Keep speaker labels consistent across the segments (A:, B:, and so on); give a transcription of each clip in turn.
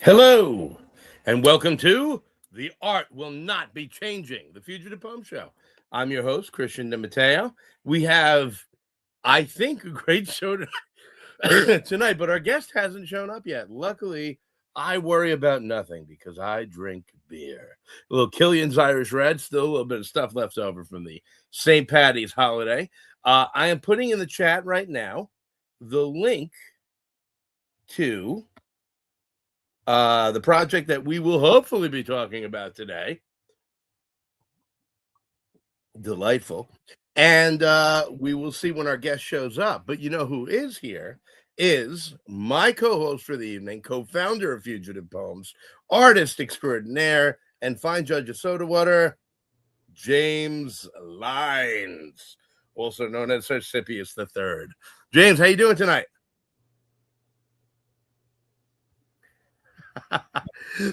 A: Hello, and welcome to The Art Will Not Be Changing, the Fugitive Poem Show. I'm your host, Christian De Matteo. We have, I think, a great show tonight, but our guest hasn't shown up yet. Luckily, I worry about nothing because I drink beer. A little Killian's Irish Red, still a little bit of stuff left over from the St. Patty's holiday. I am putting in the chat right now the link to the project that we will hopefully be talking about today. Delightful. And we will see when our guest shows up. But you know who is here is my co-host for the evening, co-founder of Fugitive Poems, artist extraordinaire, and fine judge of soda water, James Lines, also known as Sisypius III. James, how you doing tonight?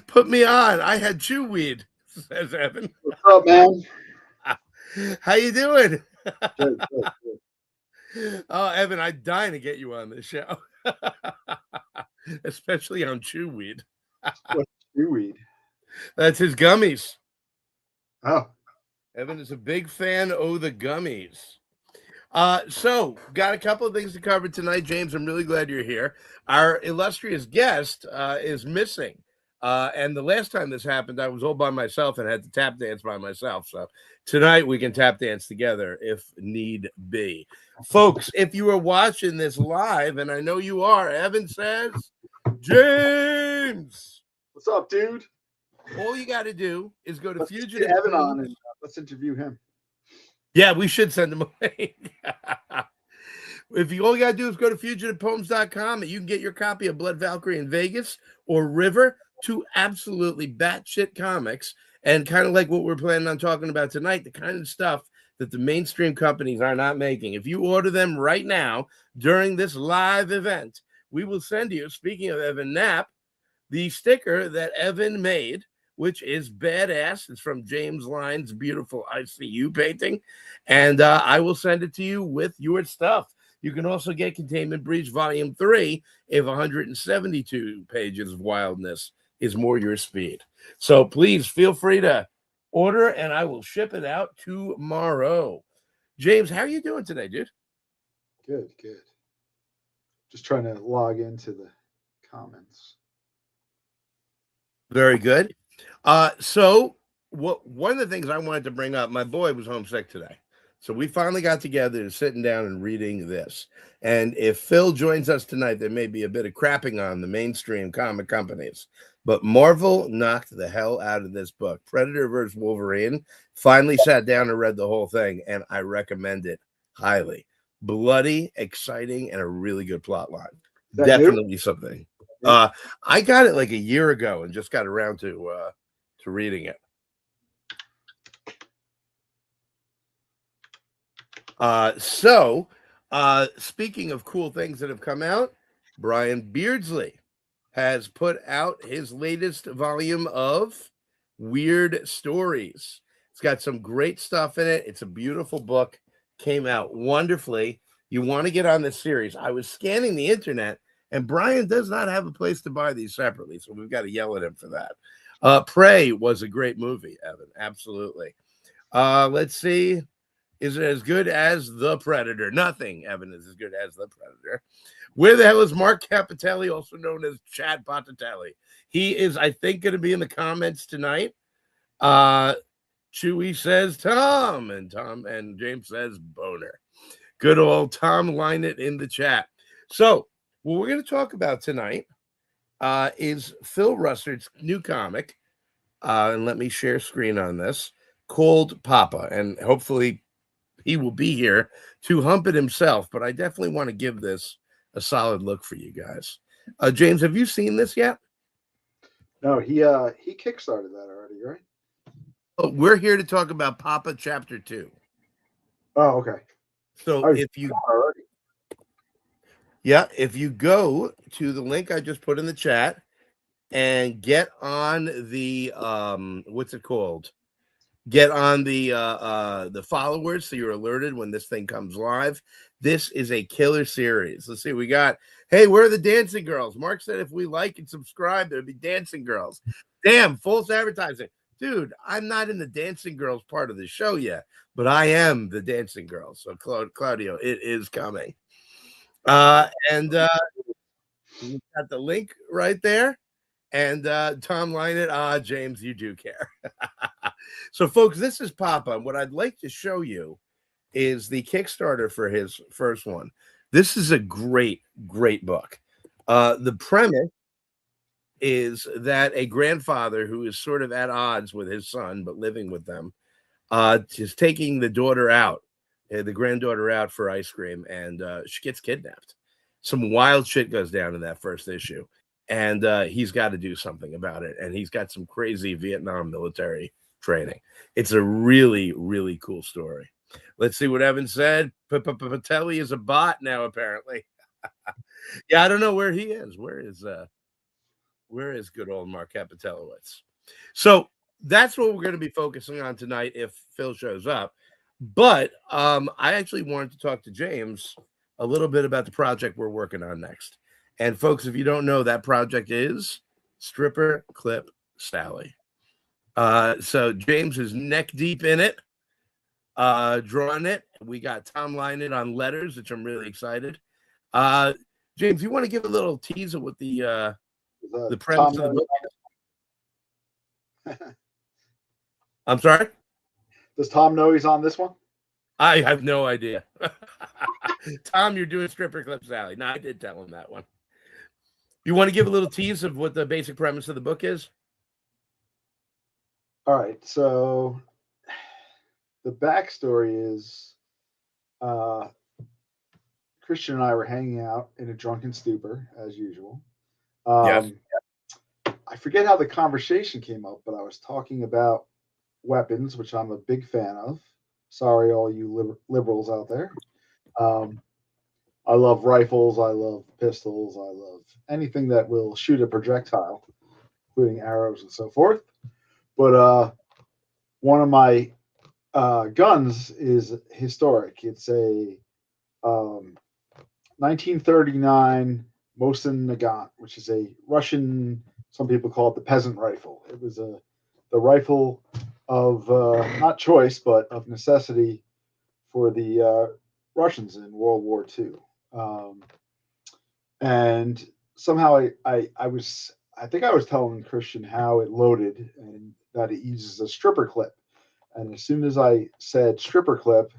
A: Put me on. I had chew weed, says Evan.
B: What's up, man?
A: How you doing?
B: Good.
A: Oh, Evan, I'm dying to get you on this show, especially on chew weed.
B: What's chew weed?
A: That's his gummies.
B: Oh,
A: Evan is a big fan of the gummies. So, got a couple of things to cover tonight, James. I'm really glad you're here. Our illustrious guest is missing. And the last time this happened, I was all by myself and had to tap dance by myself. So tonight we can tap dance together if need be. Folks, if you are watching this live, and I know you are, Evan says, James,
B: what's up, dude?
A: all you got to do is go to
B: Let's
A: Fugitive.
B: get Evan on and let's interview him.
A: Yeah, we should send him away. If you all you gotta do is go to fugitivepoems.com and you can get your copy of Blood Valkyrie in Vegas or River, two absolutely batshit comics, and kind of like what we're planning on talking about tonight, the kind of stuff that the mainstream companies are not making. If you order them right now during this live event, we will send you, speaking of Evan Knapp, the sticker that Evan made, which is badass. It's from James Line's beautiful ICU painting, and I will send it to you with your stuff. You can also get Containment Breach Volume 3 if 172 pages of wildness is more your speed. So please feel free to order, and I will ship it out tomorrow. James, how are you doing today, dude?
B: Good. Just trying to log into the comments.
A: Very good. So one of the things I wanted to bring up, my boy was homesick today. So we finally got together and sitting down and reading this. And if Phil joins us tonight, there may be a bit of crapping on the mainstream comic companies. But Marvel knocked the hell out of this book. Predator vs. Wolverine. Finally sat down and read the whole thing, and I recommend it highly. Bloody, exciting, and a really good plot line. Definitely something. I got it like a year ago and just got around to reading it. So speaking of cool things that have come out, Brian Beardsley has put out his latest volume of Weird Stories. It's got some great stuff in it. It's a beautiful book. Came out wonderfully. You want to get on this series. I was scanning the internet, and Brian does not have a place to buy these separately, so we've got to yell at him for that. Prey was a great movie, Evan. Absolutely. Let's see. Is it as good as The Predator? Nothing, Evan, is as good as The Predator. Where the hell is Mark Capitelli, also known as Chad Potatelli? He is, I think, going to be in the comments tonight. Chewy says Tom, and James says Boner. Good old Tom Lynett in the chat. So what we're going to talk about tonight is Phil RUSSERTT's new comic, and let me share screen on this, called Poppa, and hopefully he will be here to hump it himself, but I definitely want to give this a solid look for you guys. James, have you seen this yet?
B: No, he kickstarted that already, right?
A: Oh, we're here to talk about Poppa Chapter 2.
B: Oh, okay.
A: So if you go to the link I just put in the chat and get on the what's it called? Get on the followers so you're alerted when this thing comes live. This is a killer series. Let's see. We got, hey, where are the dancing girls? Mark said if we like and subscribe, there'd be dancing girls. Damn, false advertising. Dude, I'm not in the dancing girls part of the show yet, but I am the dancing girls. So, Claudio, it is coming. And we got the link right there. And Tom Lynott, James, you do care. So, folks, this is Poppa. What I'd like to show you is the Kickstarter for his first one. This is a great, great book. The premise is that a grandfather who is sort of at odds with his son, but living with them, is taking the daughter out, the granddaughter out for ice cream, and she gets kidnapped. Some wild shit goes down in that first issue, and he's got to do something about it. And he's got some crazy Vietnam military training. It's a really, really cool story. Let's see what Evan said. Patelli is a bot now, apparently. Yeah, I don't know where he is. Where is good old Mark Capitelowitz? So that's what we're going to be focusing on tonight if Phil shows up. But I actually wanted to talk to James a little bit about the project we're working on next. And folks, if you don't know, that project is Stripper Clip Sally. So James is neck deep in it, drawing it. We got Tom Lynott on letters, which I'm really excited. James, you want to give a little tease of what the premise of the book is? I'm sorry?
B: Does Tom know he's on this one?
A: I have no idea. Tom, you're doing Stripper Clip Sally. No, I did tell him that one. You want to give a little tease of what the basic premise of the book is?
B: All right. So the backstory is Christian and I were hanging out in a drunken stupor, as usual.
A: Yes.
B: I forget how the conversation came up, but I was talking about weapons, which I'm a big fan of. Sorry, all you liberals out there. I love rifles. I love pistols. I love anything that will shoot a projectile, including arrows and so forth. But one of my guns is historic. It's a 1939 Mosin Nagant, which is a Russian, some people call it the peasant rifle. It was the rifle of not choice, but of necessity for the Russians in World War II. And somehow I think I was telling Christian how it loaded and that it uses a stripper clip. And as soon as I said stripper clip,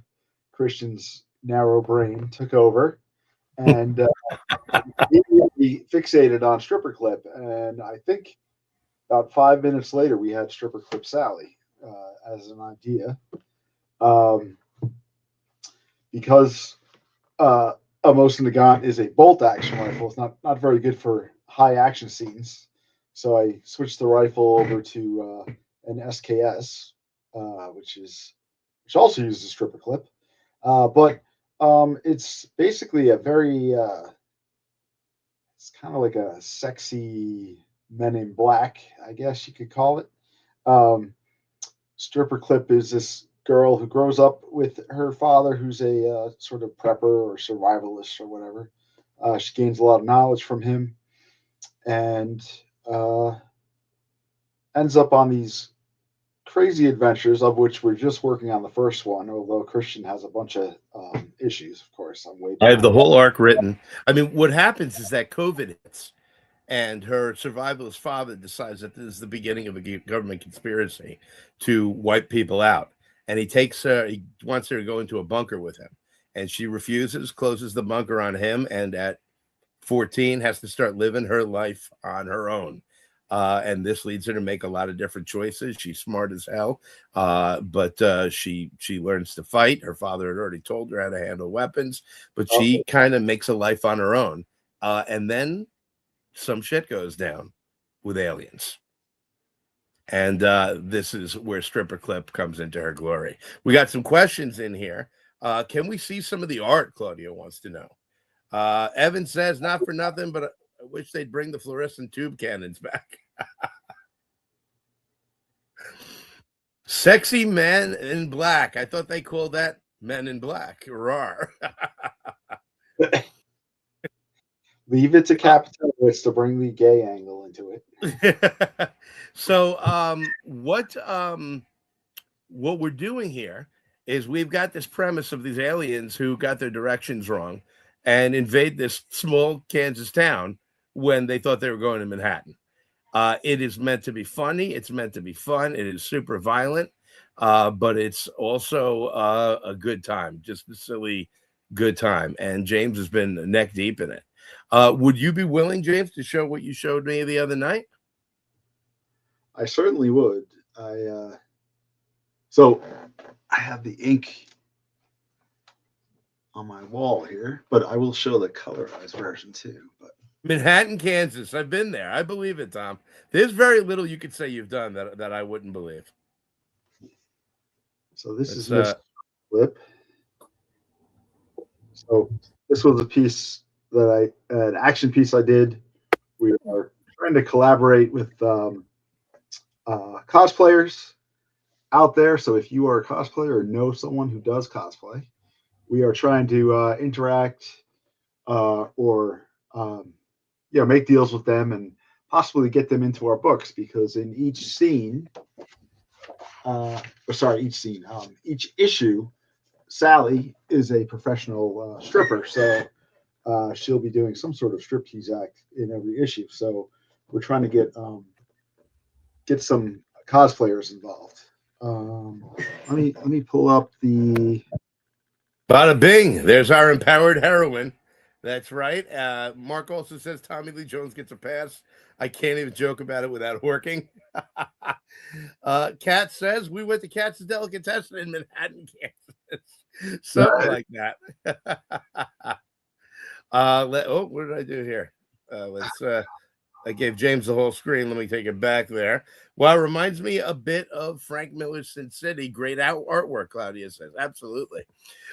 B: Christian's narrow brain took over and immediately fixated on stripper clip. And I think about 5 minutes later, we had stripper clip Sally as an idea. Because a Mosin Nagant is a bolt action rifle. It's not very good for high action scenes. So I switched the rifle over to an SKS, which also uses a stripper clip. But it's basically a very it's kind of like a sexy Men in Black, I guess you could call it. Stripper clip is this girl who grows up with her father, who's a sort of prepper or survivalist or whatever. She gains a lot of knowledge from him and ends up on these crazy adventures, of which we're just working on the first one, although Christian has a bunch of issues, of course.
A: I have the whole arc written. I mean, what happens is that COVID hits, and her survivalist father decides that this is the beginning of a government conspiracy to wipe people out. And he takes her, he wants her to go into a bunker with him. And she refuses, closes the bunker on him, and at 14 has to start living her life on her own. And this leads her to make a lot of different choices. She's smart as hell, but she learns to fight. Her father had already told her how to handle weapons, but she kind of makes a life on her own. And then some shit goes down with aliens. And this is where Stripper Clip comes into her glory. We got some questions in here. Can we see some of the art? Claudia wants to know. Evan says, not for nothing, but I wish they'd bring the fluorescent tube cannons back. Sexy Man in Black. I thought they called that Men in Black. Rawr.
B: Leave it to capitalists to bring the gay angle into it.
A: So what we're doing here is we've got this premise of these aliens who got their directions wrong and invade this small Kansas town when they thought they were going to Manhattan. It is meant to be funny. It's meant to be fun. It is super violent, but it's also a good time, just a silly good time. And James has been neck deep in it. Would you be willing, James, to show what you showed me the other night?
B: I certainly would. So I have the ink on my wall here, but I will show the colorized version too. But
A: Manhattan, Kansas. I've been there. I believe it, Tom. There's very little you could say you've done that I wouldn't believe.
B: So this is Mr. Flip. So this was a piece that an action piece I did. We are trying to collaborate with cosplayers out there. So if you are a cosplayer or know someone who does cosplay, we are trying to interact or make deals with them and possibly get them into our books, because in each issue, Sally is a professional stripper, so she'll be doing some sort of striptease act in every issue. So we're trying to get some cosplayers involved. Let me pull up the.
A: Bada bing! There's our empowered heroine. That's right. Mark also says Tommy Lee Jones gets a pass. I can't even joke about it without working. Kat says we went to Kat's Delicatessen in Manhattan, Kansas. Something like that. What did I do here? I gave James the whole screen. Let me take it back there. Well, it reminds me a bit of Frank Miller's Sin City. Great artwork, Claudia says. Absolutely.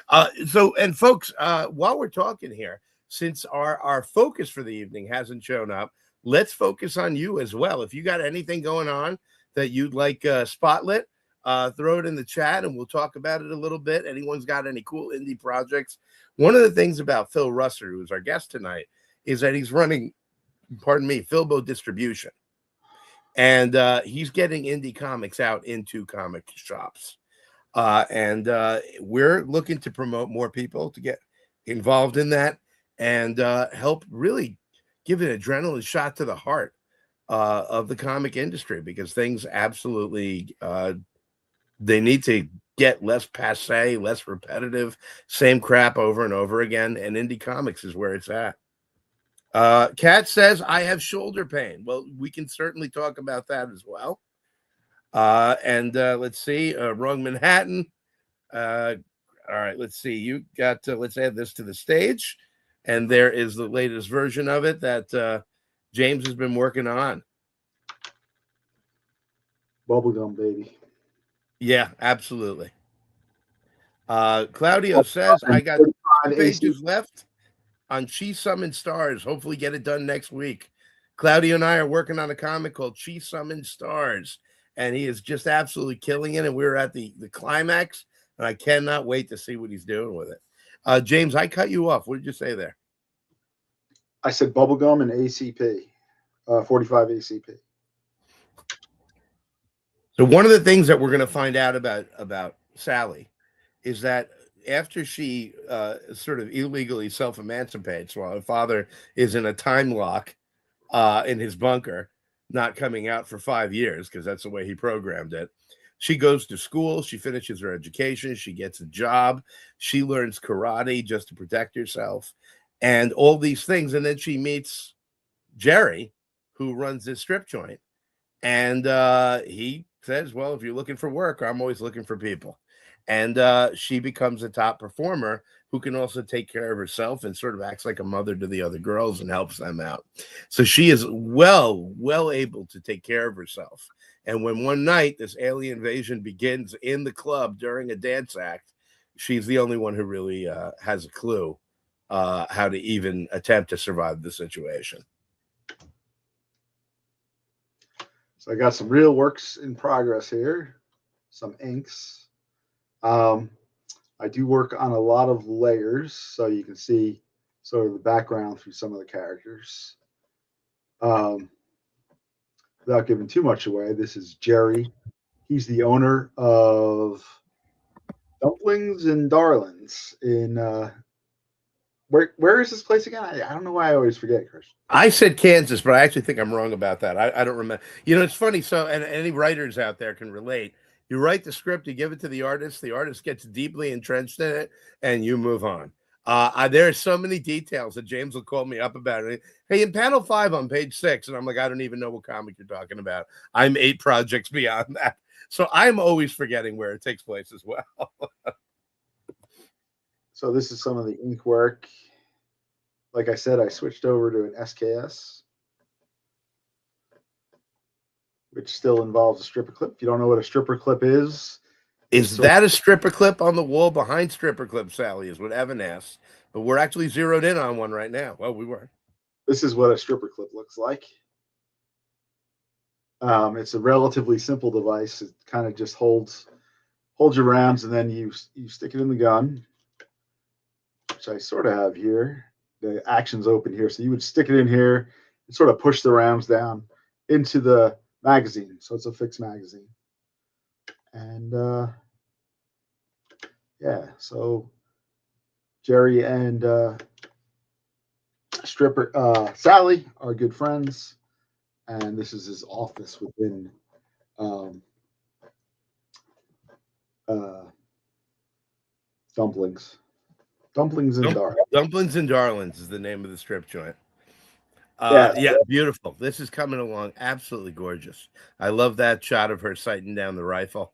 A: And folks, while we're talking here, since our focus for the evening hasn't shown up, let's focus on you as well. If you got anything going on that you'd like spotlit, throw it in the chat and we'll talk about it a little bit. Anyone's got any cool indie projects? One of the things about Phil Russert, who's our guest tonight, is that he's running, Philbo Distribution. And he's getting indie comics out into comic shops. And we're looking to promote more people to get involved in that and help really give an adrenaline shot to the heart of the comic industry, because things absolutely, they need to get less passe, less repetitive, same crap over and over again. And indie comics is where it's at. Kat says, I have shoulder pain. Well, we can certainly talk about that as well. Let's see, Wrong Manhattan. All right, let's see. You got let's add this to the stage. And there is the latest version of it that James has been working on.
B: Bubblegum baby.
A: Yeah, absolutely. Claudio says, I got 2 pages left on She Summoned Stars. Hopefully get it done next week. Claudio and I are working on a comic called She Summoned Stars, and he is just absolutely killing it. And we're at the climax, and I cannot wait to see what he's doing with it. James, I cut you off. What did you say there?
B: I said bubblegum and ACP, 45 ACP.
A: So one of the things that we're going to find out about Sally is that after she sort of illegally self-emancipates while her father is in a time lock in his bunker, not coming out for 5 years because that's the way he programmed it, she goes to school, she finishes her education, she gets a job, she learns karate just to protect herself, and all these things. And then she meets Jerry, who runs this strip joint, and he says, well, if you're looking for work, I'm always looking for people. And she becomes a top performer who can also take care of herself and sort of acts like a mother to the other girls and helps them out. So she is well able to take care of herself. And when one night this alien invasion begins in the club during a dance act, she's the only one who really has a clue how to even attempt to survive the situation.
B: So I got some real works in progress here, some inks. I do work on a lot of layers, so you can see sort of the background through some of the characters. Without giving too much away, this is Jerry. He's the owner of Dumplings and Darlings in where is this place again? I don't know why I always forget, Christian.
A: I said Kansas, but I actually think I'm wrong about that. I don't remember. You know, it's funny. So, and any writers out there can relate. You write the script, you give it to the artist gets deeply entrenched in it, and you move on. There are so many details that James will call me up about it. Hey, in panel 5 on page 6, and I'm like, I don't even know what comic you're talking about. I'm 8 projects beyond that. So I'm always forgetting where it takes place as well.
B: So this is some of the ink work. Like I said, I switched over to an SKS, which still involves a stripper clip. If you don't know what a stripper clip is
A: that a stripper clip on the wall behind stripper clip, Sally, is what Evan asked. But we're actually zeroed in on one right now. Well, we were.
B: This is what a stripper clip looks like. It's a relatively simple device. It kind of just holds your rounds, and then you stick it in the gun, which I sort of have here. The action's open here, so you would stick it in here and sort of push the rounds down into the magazine. So it's a fixed magazine. And yeah, so Jerry and stripper Sally are good friends, and this is his office within Dumplings. Dumplings and Darlings.
A: Dumplings and Darlings is the name of the strip joint. Yeah, beautiful. This is coming along absolutely gorgeous. I love that shot of her sighting down the rifle.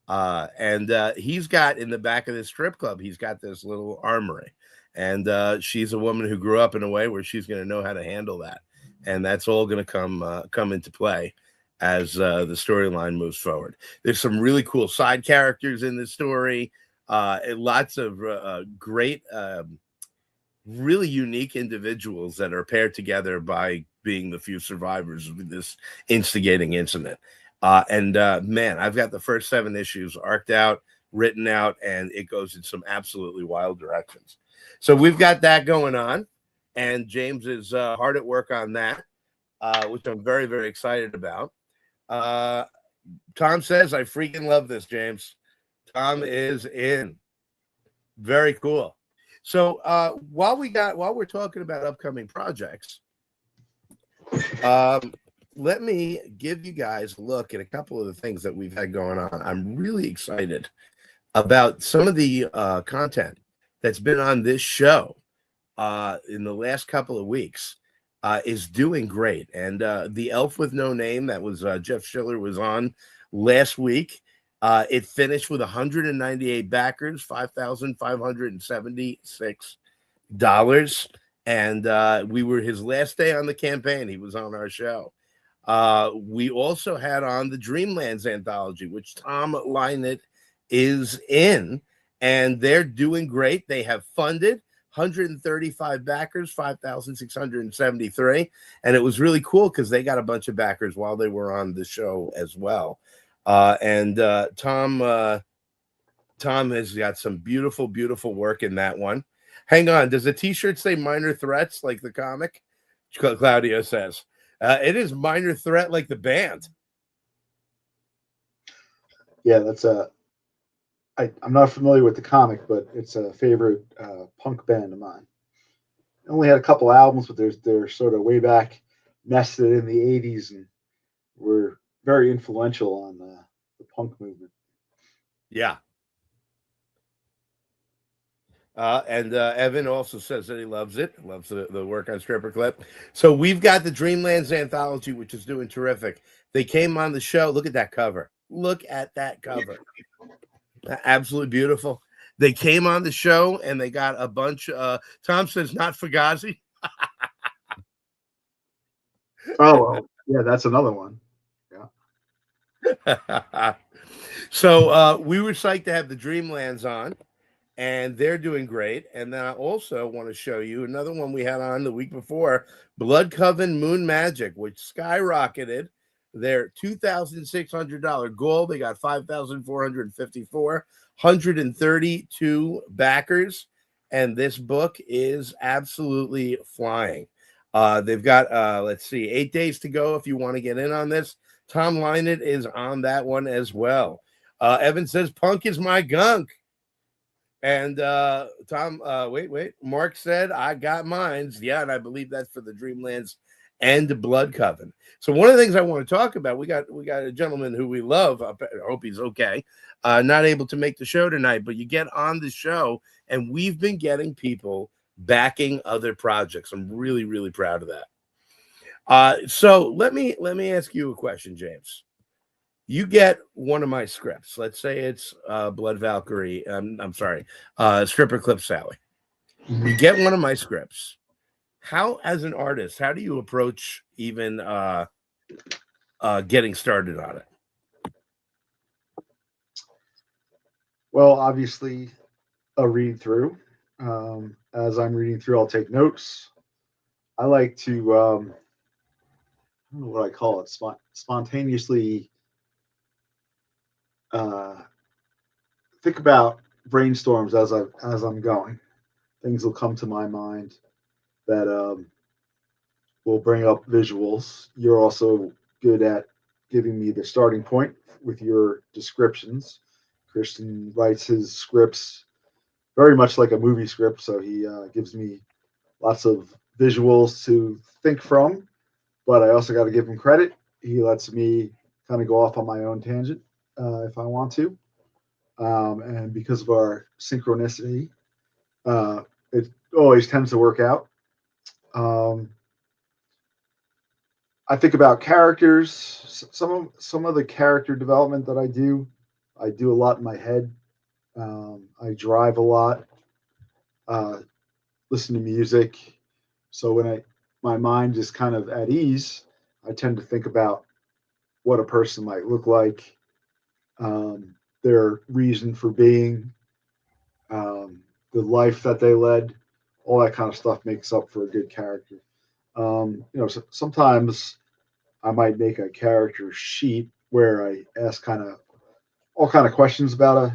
A: And he's got in the back of this strip club, he's got this little armory. And she's a woman who grew up in a way where she's going to know how to handle that. And that's all going to come into play as the storyline moves forward. There's some really cool side characters in this story. Lots of great, really unique individuals that are paired together by being the few survivors of this instigating incident. Man, I've got the first 7 issues arced out, written out, and it goes in some absolutely wild directions. So we've got that going on, and James is hard at work on that, which I'm very, very excited about. Tom says, I freaking love this, James. Tom is in. Very cool. So while we're talking about upcoming projects, let me give you guys a look at a couple of the things that we've had going on. I'm really excited about some of the content that's been on this show in the last couple of weeks. Is doing great. And the Elf with No Name that was Jeff Schiller was on last week. It finished with 198 backers, $5,576. And we were his last day on the campaign. He was on our show. We also had on the Dreamlands anthology, which Tom Lynett is in, and they're doing great. They have funded 135 backers, 5,673. And it was really cool because they got a bunch of backers while they were on the show as well. Tom has got some beautiful, beautiful work in that one. Hang on. Does the t-shirt say Minor Threats like the comic? Claudio says. It is Minor Threat like the band.
B: Yeah, that's I'm not familiar with the comic, but it's a favorite punk band of mine. I only had a couple albums, but they're sort of way back, nested in the 80s, and were very influential on the punk movement.
A: Yeah. And Evan also says that he loves it, loves the work on Stripper Clip. So we've got the Dreamlands anthology, which is doing terrific. They came on the show. Look at that cover. Look at that cover. Absolutely beautiful. They came on the show and they got a bunch. Tom says not Fugazi.
B: Oh, yeah, that's another one.
A: Yeah. So we were psyched to have the Dreamlands on, and they're doing great. And then I also want to show you another one we had on the week before, Blood Coven Moon Magic, which skyrocketed their $2,600 goal. They got 5,454, 132 backers, and this book is absolutely flying. They've got, let's see, 8 days to go if you want to get in on this. Tom Lynott is on that one as well. Evan says, punk is my gunk. And Tom, wait. Mark said, I got mines. Yeah, and I believe that's for the Dreamlands and Blood Coven. So one of the things I want to talk about, we got a gentleman who we love. I hope he's okay. Not able to make the show tonight, but you get on the show, and we've been getting people backing other projects. I'm really, really proud of that. So let me ask you a question, James. You get one of my scripts. Let's say it's Blood Valkyrie. I'm sorry, Stripper Clip Sally. You get one of my scripts. How, as an artist, how do you approach even getting started on it?
B: Well, obviously, a read through. As I'm reading through, I'll take notes. I like to, I don't know what I call it, spontaneously think about brainstorms as I'm going. Things will come to my mind that will bring up visuals. You're also good at giving me the starting point with your descriptions. Christian writes his scripts very much like a movie script, so he gives me lots of visuals to think from, but I also got to give him credit. He lets me kind of go off on my own tangent if I want to. And because of our synchronicity, it always tends to work out. I think about characters. Some of the character development that I do a lot in my head. I drive a lot, listen to music. So when my mind is kind of at ease, I tend to think about what a person might look like, their reason for being, the life that they led. All that kind of stuff makes up for a good character. Sometimes I might make a character sheet where I ask all kind of questions about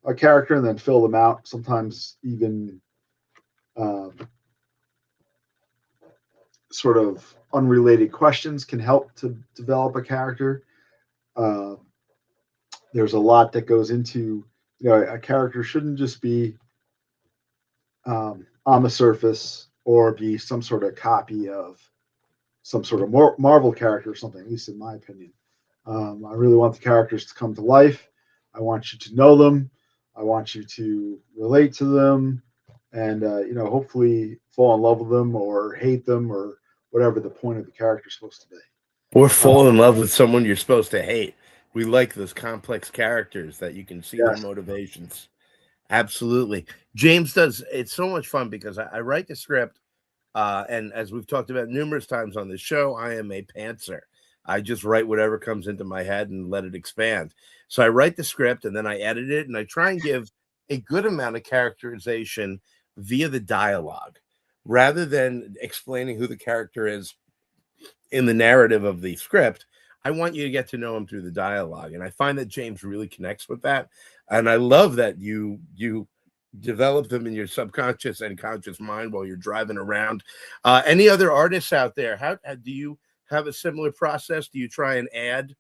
B: a character and then fill them out. Sometimes even sort of unrelated questions can help to develop a character. There's a lot that goes into, a character shouldn't just be on the surface or be some sort of copy of some sort of Marvel character or something, at least in my opinion. I really want the characters to come to life. I want you to know them. I want you to relate to them and, hopefully fall in love with them or hate them or whatever the point of the character is supposed to be.
A: Or fall in love with someone you're supposed to hate. We like those complex characters that you can see their motivations. Absolutely. James does. It's so much fun because I write the script. And as we've talked about numerous times on this show, I am a pantser. I just write whatever comes into my head and let it expand. So I write the script and then I edit it and I try and give a good amount of characterization via the dialogue rather than explaining who the character is in the narrative of the script. I want you to get to know him through the dialogue. And I find that James really connects with that. And I love that you develop them in your subconscious and conscious mind while you're driving around. Any other artists out there? How do you have a similar process? Do you try and add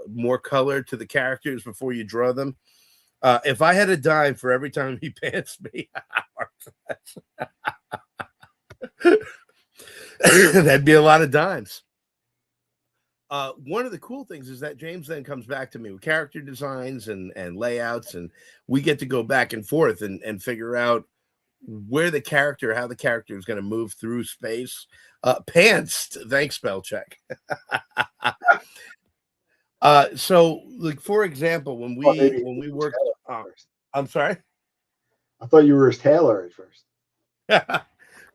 A: more color to the characters before you draw them? If I had a dime for every time he pants me, that'd be a lot of dimes. One of the cool things is that James then comes back to me with character designs and layouts, and we get to go back and forth and figure out how the character is going to move through space. Pants, thanks, spell check. So, like, for example, when we worked, I'm sorry.
B: I thought you were his tailor at first.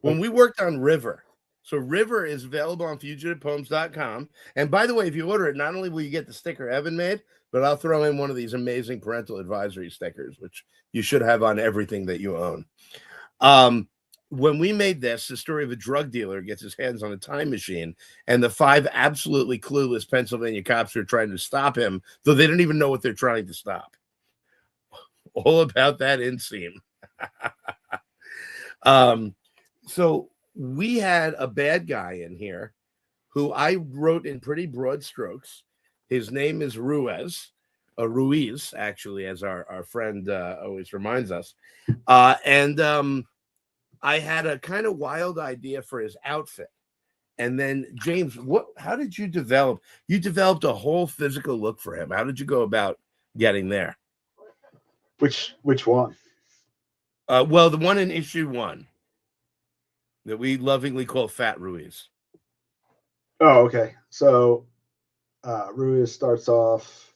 A: When we worked on River. So River is available on fugitivepoems.com. And by the way, if you order it, not only will you get the sticker Evan made, but I'll throw in one of these amazing parental advisory stickers, which you should have on everything that you own. when we made this, the story of a drug dealer gets his hands on a time machine, and the 5 absolutely clueless Pennsylvania cops are trying to stop him, though they don't even know what they're trying to stop. All about that inseam. So we had a bad guy in here who I wrote in pretty broad strokes. His name is Ruiz, actually, as our friend always reminds us. And I had a kind of wild idea for his outfit. And then, James, how did you develop? You developed a whole physical look for him. How did you go about getting there?
B: Which one?
A: Well, the one in issue 1 that we lovingly call Fat Ruiz.
B: Oh, okay. So Ruiz starts off.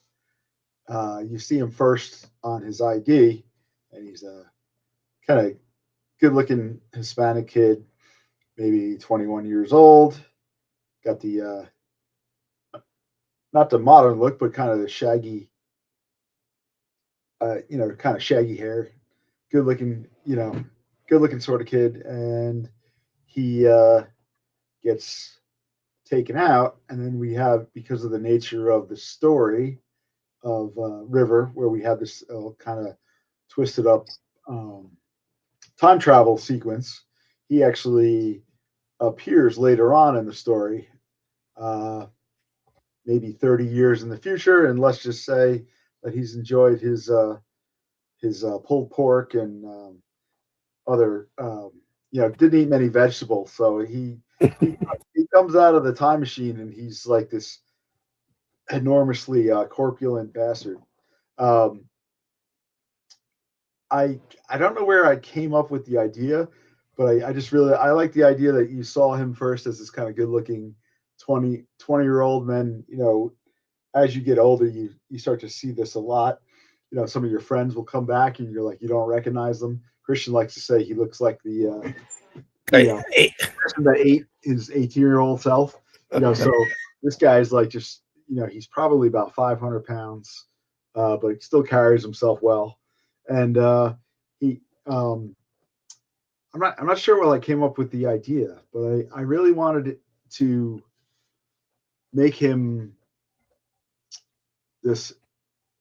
B: You see him first on his ID, and he's a kind of good-looking Hispanic kid, maybe 21 years old. Got the not the modern look, but kind of the shaggy, kind of shaggy hair. Good-looking, good-looking sort of kid, and he gets taken out, and then we have, because of the nature of the story of River, where we have this kind of twisted up time travel sequence, he actually appears later on in the story, maybe 30 years in the future, and let's just say that he's enjoyed his pulled pork and other, didn't eat many vegetables, so he comes out of the time machine and he's like this enormously corpulent bastard. I don't know where I came up with the idea, but I just really like the idea that you saw him first as this kind of good looking 20-year-old. And then, as you get older, you start to see this a lot. Some of your friends will come back and you're like, you don't recognize them. Christian likes to say he looks like the person that ate his 18-year-old self. So this guy's like just, he's probably about 500 pounds, but he still carries himself well. And I'm not sure what I came up with the idea, but I really wanted to make him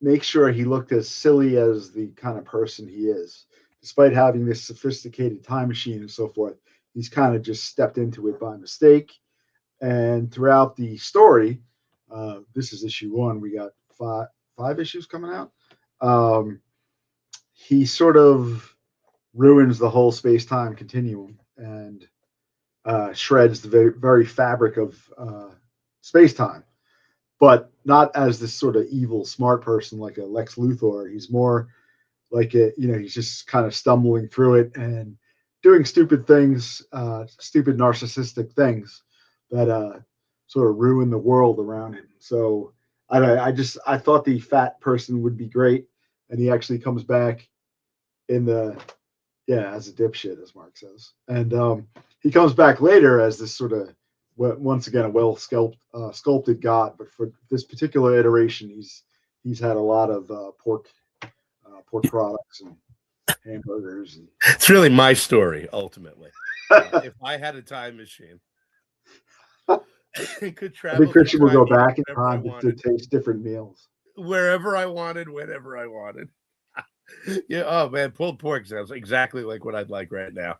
B: make sure he looked as silly as the kind of person he is, despite having this sophisticated time machine and so forth. He's kind of just stepped into it by mistake. And throughout the story, this is issue 1. We got five issues coming out. He sort of ruins the whole space-time continuum and shreds the very, very fabric of space-time, but not as this sort of evil, smart person like a Lex Luthor. He's more like he's just kind of stumbling through it and doing stupid things, stupid narcissistic things that sort of ruin the world around him. So I thought the fat person would be great, and he actually comes back as a dipshit, as Mark says, and he comes back later as this sort of, once again, a well sculpted god. But for this particular iteration, he's had a lot of pork products and hamburgers.
A: It's really my story, ultimately. If I had a time machine, it could travel.
B: I think Christian will go back in time to taste different meals.
A: Wherever I wanted, whenever I wanted. Yeah. Oh man, pulled pork sounds exactly like what I'd like right now.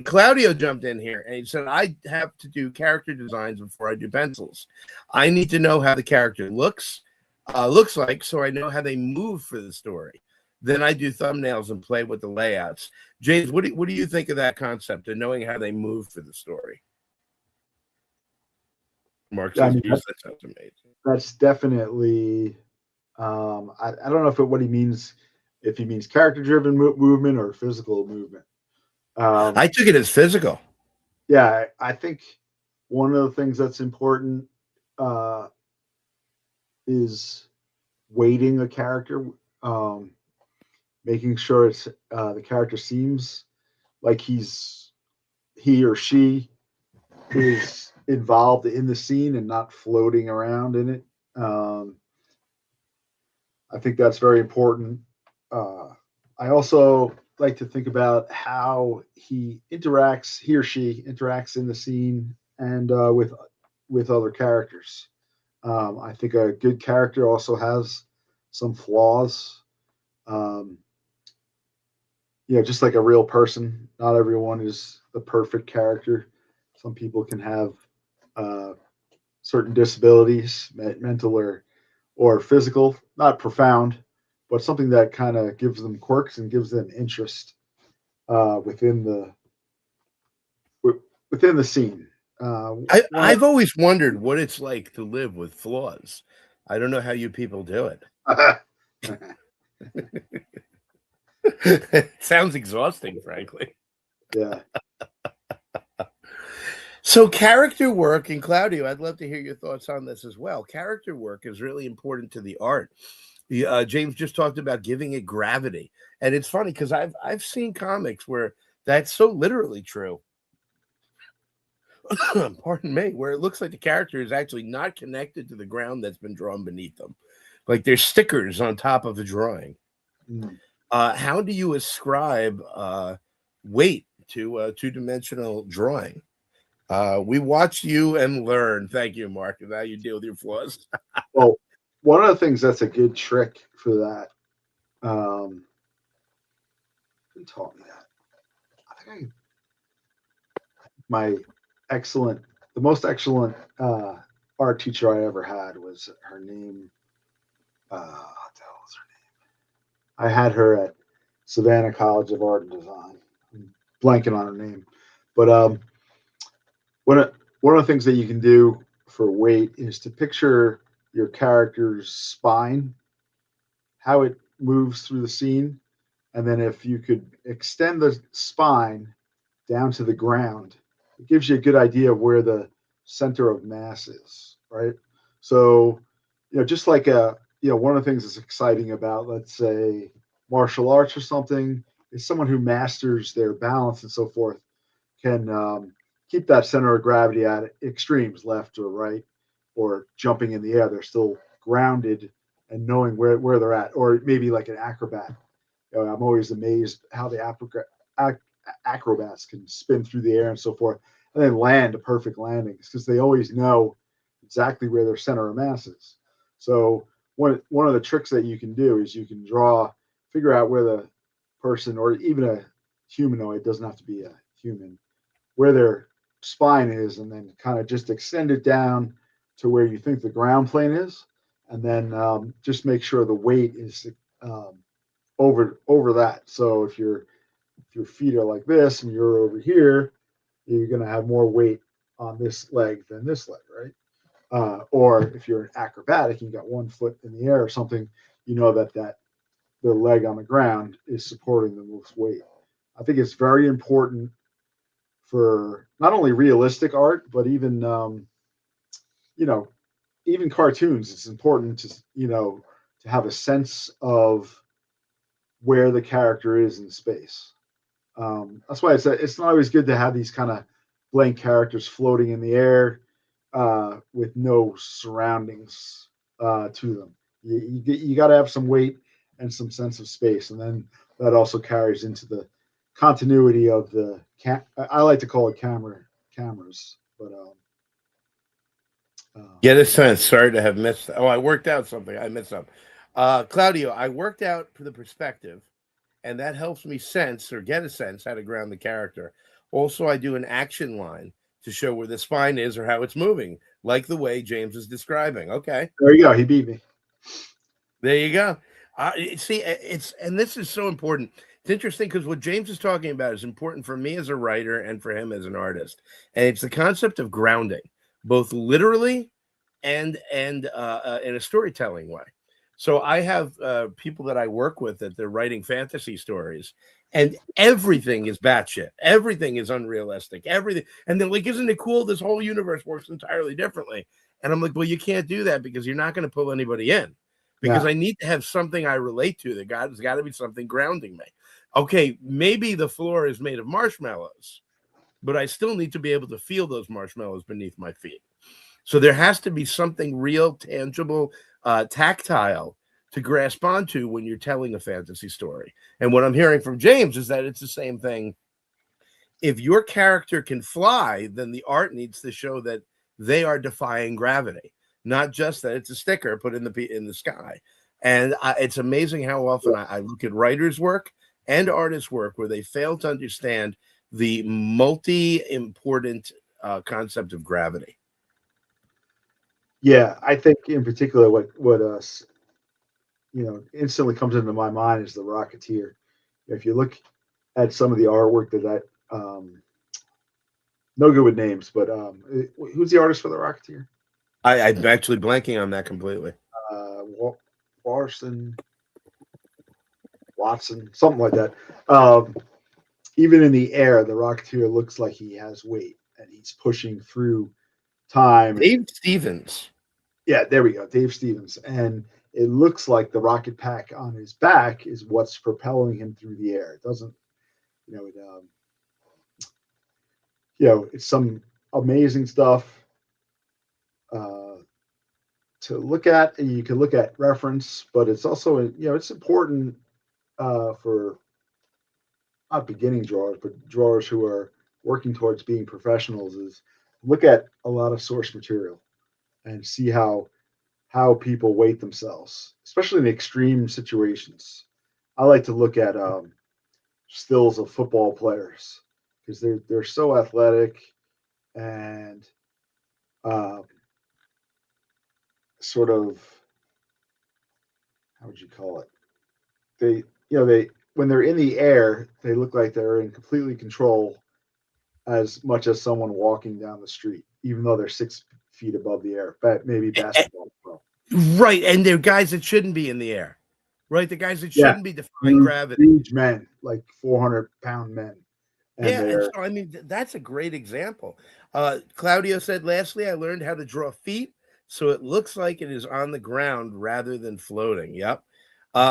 A: Claudio jumped in here and he said, I have to do character designs before I do pencils. I need to know how the character looks like, so I know how they move for the story. Then I do thumbnails and play with the layouts. James, what do you think of that concept of knowing how they move for the story? Mark says, that sounds amazing.
B: That's definitely. I don't know what he means. If he means character-driven movement or physical movement.
A: I took it as physical.
B: Yeah, I think one of the things that's important is weighting a character, making sure it's the character seems like he or she is involved in the scene and not floating around in it. I think that's very important. I also like to think about how he or she interacts in the scene and with other characters. I think a good character also has some flaws. Um, just like a real person, not everyone is the perfect character. Some people can have uh, certain disabilities, mental or physical, not profound, but something that kind of gives them quirks and gives them interest within the scene.
A: I've always wondered what it's like to live with flaws. I don't know how you people do it. It sounds exhausting, frankly.
B: Yeah.
A: So character work, and Claudio, I'd love to hear your thoughts on this as well. Character work is really important to the art. James just talked about giving it gravity, and it's funny because I've seen comics where that's so literally true. Pardon me, where it looks like the character is actually not connected to the ground that's been drawn beneath them, like there's stickers on top of the drawing.
B: Mm.
A: How do you ascribe weight to a two-dimensional drawing? We watch you and learn. Thank you, Mark, and how you deal with your flaws.
B: Well, one of the things that's a good trick for that, who taught me that? I think the most excellent art teacher I ever had was her name. What the hell was her name? I had her at Savannah College of Art and Design. I'm blanking on her name, but one of the things that you can do for weight is to picture your character's spine, how it moves through the scene, and then if you could extend the spine down to the ground, it gives you a good idea of where the center of mass is, right? So, just like one of the things that's exciting about, let's say, martial arts or something, is someone who masters their balance and so forth can keep that center of gravity at extremes, left or right, or jumping in the air. They're still grounded and knowing where they're at, or maybe like an acrobat. I'm always amazed how the acrobats can spin through the air and so forth, and then land a perfect landing because they always know exactly where their center of mass is. So one of the tricks that you can do is you can figure out where the person, or even a humanoid, doesn't have to be a human, where their spine is, and then kind of just extend it down to where you think the ground plane is, and then just make sure the weight is over that. So if your feet are like this and you're over here, you're going to have more weight on this leg than this leg, right? Or if you're an acrobatic, you got one foot in the air or something, that the leg on the ground is supporting the most weight. I think it's very important for not only realistic art, but even even cartoons. It's important to have a sense of where the character is in space. That's why it's not always good to have these kind of blank characters floating in the air with no surroundings to them. You got to have some weight and some sense of space, and then that also carries into the continuity of the I like to call it cameras, but
A: Get a sense. Sorry to have missed. Oh, I worked out something. I missed something. Claudio, I worked out for the perspective, and that helps me sense or get a sense how to ground the character. Also, I do an action line to show where the spine is or how it's moving, like the way James is describing. Okay.
B: there you go. He beat me.
A: There you go. See, and this is so important. It's interesting because what James is talking about is important for me as a writer and for him as an artist, and it's the concept of grounding, both literally and in a storytelling way. So I have people that I work with that they're writing fantasy stories, and everything is batshit, everything is unrealistic, everything, and they're like, "Isn't it cool? This whole universe works entirely differently." And I'm like, "Well, you can't do that because you're not going to pull anybody in." Because
B: Yeah.
A: I need to have something I relate to. There's got to be something grounding me. Okay, maybe the floor is made of marshmallows, but I still need to be able to feel those marshmallows beneath my feet. So there has to be something real, tangible, tactile to grasp onto when you're telling a fantasy story. And what I'm hearing from James is that it's the same thing. If your character can fly, then the art needs to show that they are defying gravity, not just that it's a sticker put in the sky. And it's amazing how often I look at writers' work and artists' work where they fail to understand the multi-important concept of gravity.
B: Yeah, I think in particular what instantly comes into my mind is the Rocketeer. If you look at some of the artwork that no good with names, but who's the artist for the Rocketeer?
A: I'm actually blanking on that completely.
B: Watson, something like that. Even in the air, the Rocketeer looks like he has weight and he's pushing through time.
A: Dave Stevens.
B: Yeah, there we go, Dave Stevens. And it looks like the rocket pack on his back is what's propelling him through the air. It doesn't, it's some amazing stuff to look at, and you can look at reference, but it's also, it's important for not beginning drawers, but drawers who are working towards being professionals, is look at a lot of source material and see how people weight themselves, especially in extreme situations. I like to look at stills of football players because they're so athletic and sort of, how would you call it? They when they're in the air, they look like they're in completely control as much as someone walking down the street, even though they're 6 feet above the air. But maybe basketball.
A: Right, and they're guys that shouldn't be in the air. Right, the guys that shouldn't be defying gravity.
B: Huge men, like 400-pound men.
A: And so, I mean, that's a great example. Claudio said, lastly, I learned how to draw feet so it looks like it is on the ground rather than floating. Yep.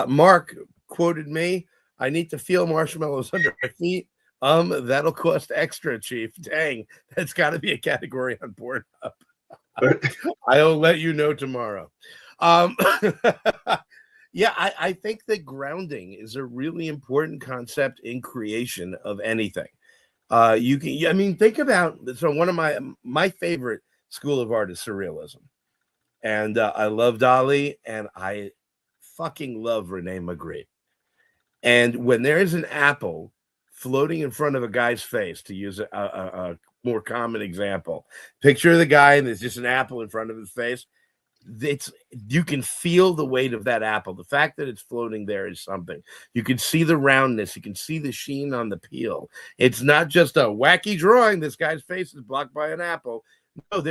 A: Mark quoted me, I need to feel marshmallows under my feet. That'll cost extra, Chief. Dang, that's got to be a category on Pornhub. I'll let you know tomorrow. Yeah, I think that grounding is a really important concept in creation of anything. Think about, so one of my favorite school of art is surrealism. And I love Dali, and I fucking love Rene Magritte. And when there's an apple floating in front of a guy's face, to use a more common example, picture the guy and there's just an apple in front of his face. You can feel the weight of that apple. The fact that it's floating there is something. You can see the roundness. You can see the sheen on the peel. It's not just a wacky drawing. This guy's face is blocked by an apple. No,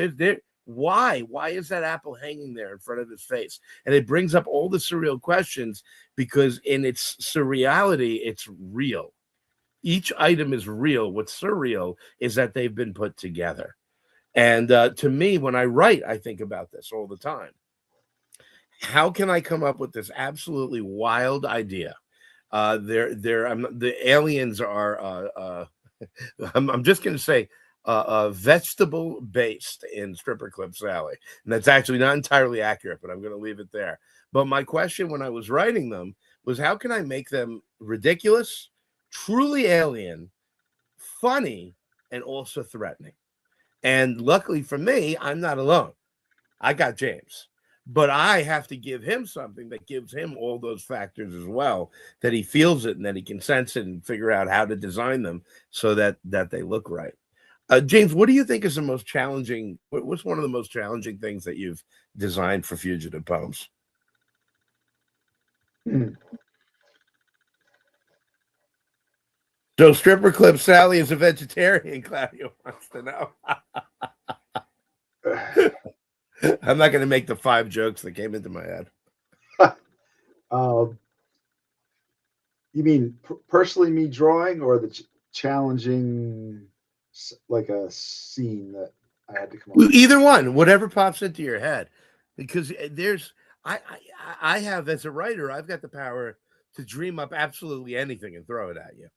A: why? Why is that apple hanging there in front of his face? And it brings up all the surreal questions because in its surreality, it's real. Each item is real. What's surreal is that they've been put together. And to me, when I write, I think about this all the time. How can I come up with this absolutely wild idea? The aliens are, I'm just going to say, vegetable based in Stripper Clip Sally. And that's actually not entirely accurate, but I'm going to leave it there. But my question when I was writing them was, how can I make them ridiculous, truly alien, funny, and also threatening? And luckily for me, I'm not alone. I got James, but I have to give him something that gives him all those factors as well, that he feels it and that he can sense it and figure out how to design them so that they look right. James, what do you think is the most challenging? What's one of the most challenging things that you've designed for Fugitive Poems? So Stripper Clip Sally is a vegetarian, Claudio wants to know. I'm not going to make the 5 jokes that came into my head.
B: You mean personally me drawing, or the challenging, like a scene that I had to come up with?
A: Either one, whatever pops into your head. Because I have, as a writer, I've got the power to dream up absolutely anything and throw it at you.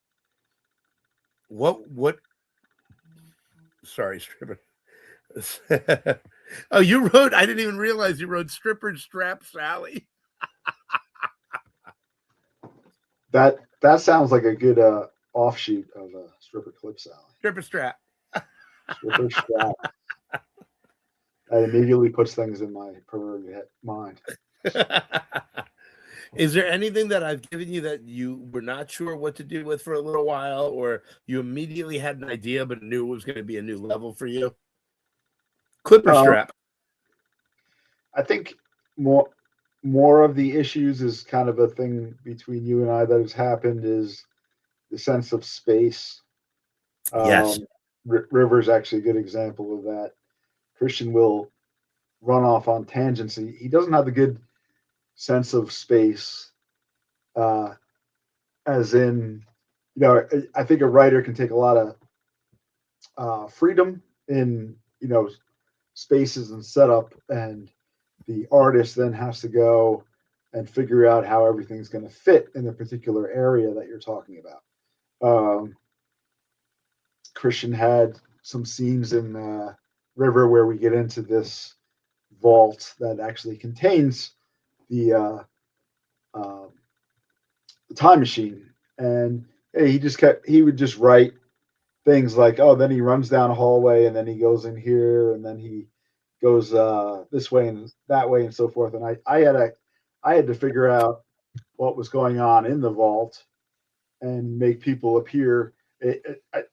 A: What? Sorry, Stripper. Oh, you wrote, I didn't even realize you wrote Stripper Strap Sally.
B: that sounds like a good offshoot of a stripper clip salad.
A: Stripper strap.
B: Stripper strap. That immediately puts things in my perverted mind.
A: Is there anything that I've given you that you were not sure what to do with for a little while, or you immediately had an idea but knew it was going to be a new level for you? Clipper strap.
B: I think more of the issues is kind of a thing between you and I that has happened is the sense of space.
A: Yes.
B: River's actually a good example of that. Christian will run off on tangents. He doesn't have the good sense of space, as in, I think a writer can take a lot of freedom in, spaces and setup, and the artist then has to go and figure out how everything's going to fit in the particular area that you're talking about. Christian had some scenes in River where we get into this vault that actually contains the time machine, and he would just write things like, oh, then he runs down a hallway, and then he goes in here, and then he goes this way and that way and so forth. And I had to figure out what was going on in the vault and make people appear.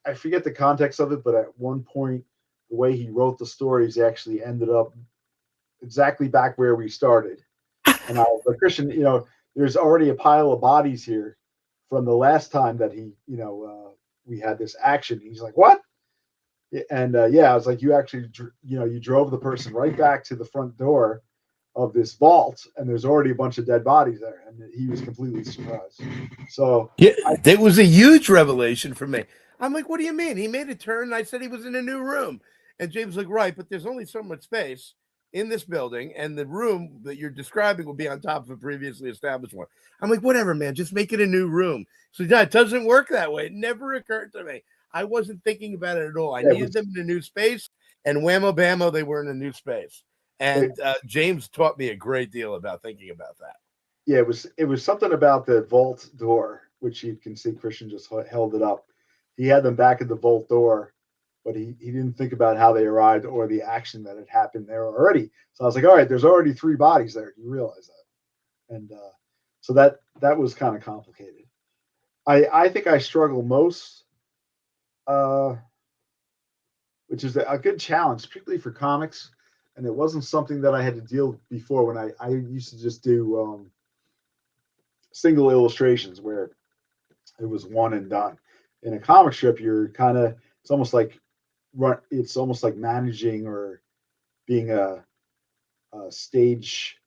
B: I forget the context of it, but at one point, the way he wrote the stories actually ended up exactly back where we started. And but Christian, there's already a pile of bodies here from the last time that we had this action. He's like, what? And I was like, you actually, you drove the person right back to the front door of this vault, and there's already a bunch of dead bodies there, and he was completely surprised. So
A: yeah, that was a huge revelation for me. I'm like, what do you mean? He made a turn, and I said he was in a new room, and James was like, right, but there's only so much space in this building, and the room that you're describing will be on top of a previously established one. I'm like, whatever, man, just make it a new room. So yeah, it doesn't work that way. It never occurred to me. I wasn't thinking about it at all. I needed them in a new space, and whammo bammo, they were in a new space. And James taught me a great deal about thinking about that.
B: Yeah, it was something about the vault door, which you can see Christian just held it up. He had them back at the vault door, but he didn't think about how they arrived or the action that had happened there already. So I was like, all right, there's already 3 bodies there. You realize that? And so that was kind of complicated. I think I struggle most, which is a good challenge, particularly for comics. And it wasn't something that I had to deal with before when I used to just do single illustrations where it was one and done. In a comic strip, you're it's almost like managing or being a stage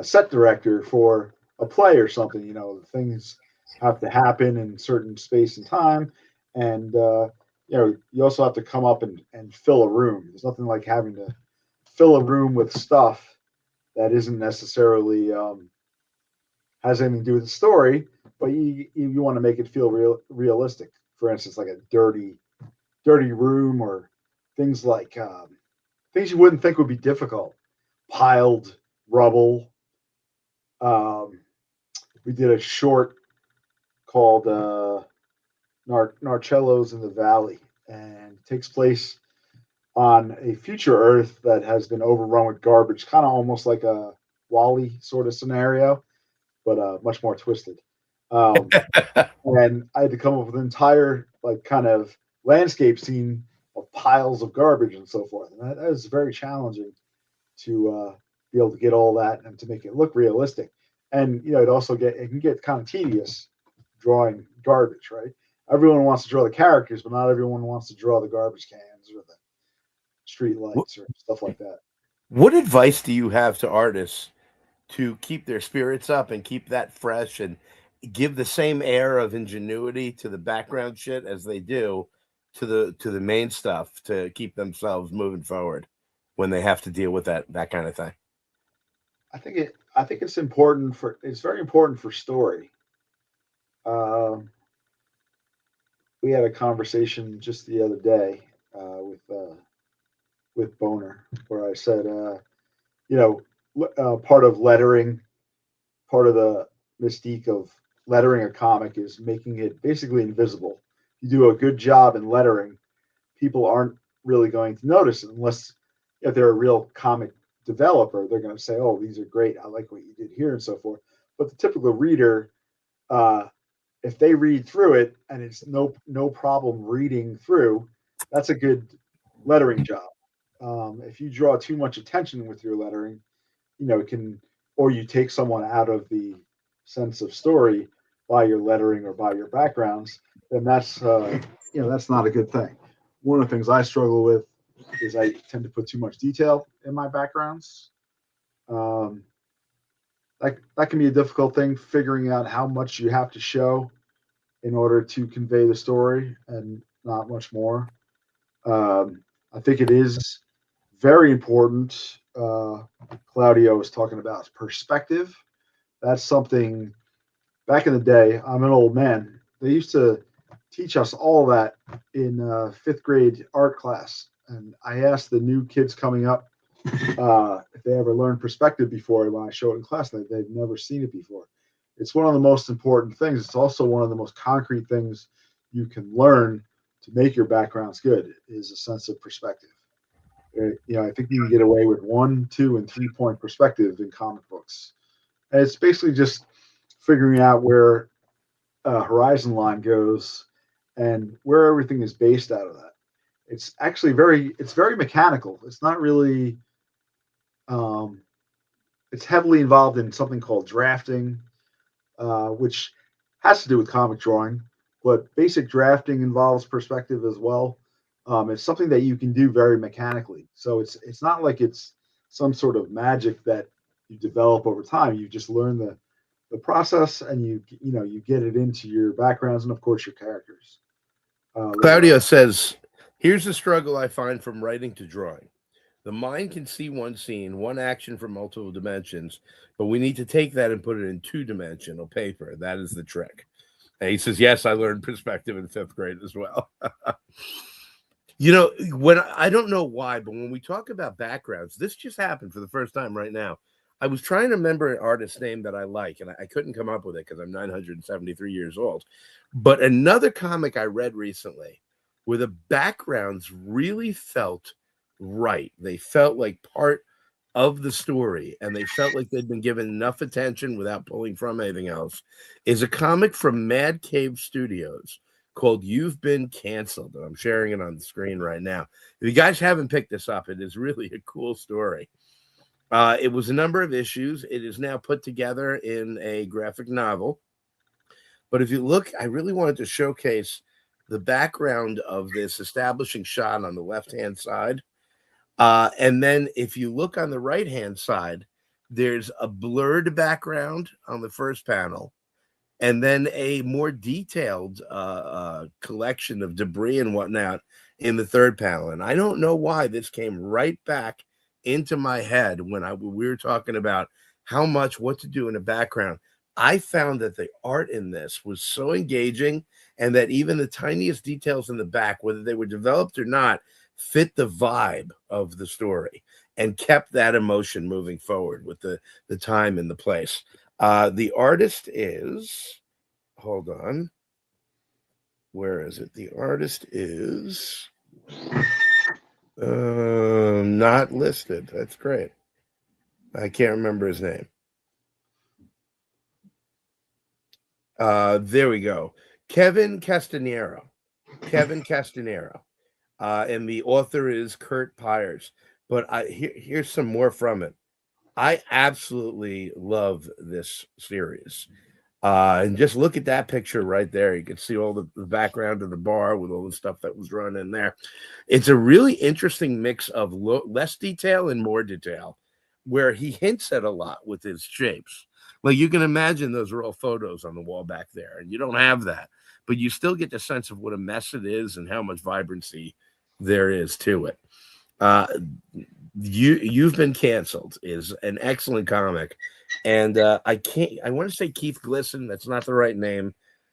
B: set director for a play or something. Things have to happen in certain space and time, and you also have to come up and fill a room. There's nothing like having to fill a room with stuff that isn't necessarily has anything to do with the story, but you want to make it feel realistic. For instance, like a dirty room, or things like things you wouldn't think would be difficult, piled rubble. We did a short called Narcellos in the Valley, and it takes place on a future Earth that has been overrun with garbage, kind of almost like a Wall-E sort of scenario, but much more twisted. And I had to come up with an entire kind of landscape scene of piles of garbage and so forth. And that is very challenging to be able to get all that and to make it look realistic. And it can get kind of tedious drawing garbage, right? Everyone wants to draw the characters, but not everyone wants to draw the garbage cans or the street lights or stuff like that.
A: What advice do you have to artists to keep their spirits up and keep that fresh and give the same air of ingenuity to the background shit as they do to the main stuff, to keep themselves moving forward when they have to deal with that kind of thing?
B: I think it's important it's very important for story. We had a conversation just the other day with Boner, where I said, part of lettering, part of the mystique of lettering a comic is making it basically invisible. You do a good job in lettering, people aren't really going to notice it unless if they're a real comic developer. They're going to say, "Oh, these are great. I like what you did here," and so forth. But the typical reader, uh, if they read through it and it's no problem reading through, that's a good lettering job. If you draw too much attention with your lettering, it can, or you take someone out of the sense of story by your lettering or by your backgrounds, then that's not a good thing. One of the things I struggle with is I tend to put too much detail in my backgrounds. Um, that can be a difficult thing, figuring out how much you have to show in order to convey the story and not much more. I think it is very important. Claudio was talking about perspective. That's something back in the day. I'm an old man. They used to teach us all that in fifth grade art class. And I asked the new kids coming up if they ever learned perspective before when I show it in class. They've never seen it before. It's one of the most important things. It's also one of the most concrete things you can learn to make your backgrounds good is a sense of perspective. I think you can get away with 1, 2, and 3 point perspective in comic books. And it's basically just figuring out where a horizon line goes and where everything is based out of that. It's actually very mechanical. It's not really, it's heavily involved in something called drafting, which has to do with comic drawing, but basic drafting involves perspective as well. It's something that you can do very mechanically. So it's not like it's some sort of magic that you develop over time. You just learn the process and you get it into your backgrounds and of course your characters.
A: Claudio says, here's the struggle I find from writing to drawing. The mind can see one scene, one action from multiple dimensions, but we need to take that and put it in 2-dimensional paper. That is the trick. And he says, yes, I learned perspective in 5th grade as well. When I don't know why, but when we talk about backgrounds, this just happened for the first time right now. I was trying to remember an artist's name that I like, and I couldn't come up with it because I'm 973 years old. But another comic I read recently where the backgrounds really felt right. They felt like part of the story, and they felt like they'd been given enough attention without pulling from anything else, is a comic from Mad Cave Studios called You've Been Canceled. And I'm sharing it on the screen right now. If you guys haven't picked this up, it is really a cool story. It was a number of issues. It is now put together in a graphic novel. But if you look, I really wanted to showcase the background of this establishing shot on the left-hand side. And then if you look on the right-hand side, there's a blurred background on the first panel, and then a more detailed collection of debris and whatnot in the third panel. And I don't know why this came right back into my head when we were talking about what to do in the background. I found that the art in this was so engaging, and that even the tiniest details in the back, whether they were developed or not, fit the vibe of the story and kept that emotion moving forward with the time and the place. The artist is, hold on, where is it? The artist is not listed. That's great. I can't remember his name. There we go. Kevin Castanero. And the author is Kurt Pyers. But here's some more from it. I absolutely love this series. And just look at that picture right there. You can see all the background of the bar with all the stuff that was run in there. It's a really interesting mix of less detail and more detail, where he hints at a lot with his shapes. Like you can imagine those are all photos on the wall back there, and you don't have that, but you still get the sense of what a mess it is and how much vibrancy there is to it. You've Been Canceled is an excellent comic, and I want to say Keith Glisson. That's not the right name.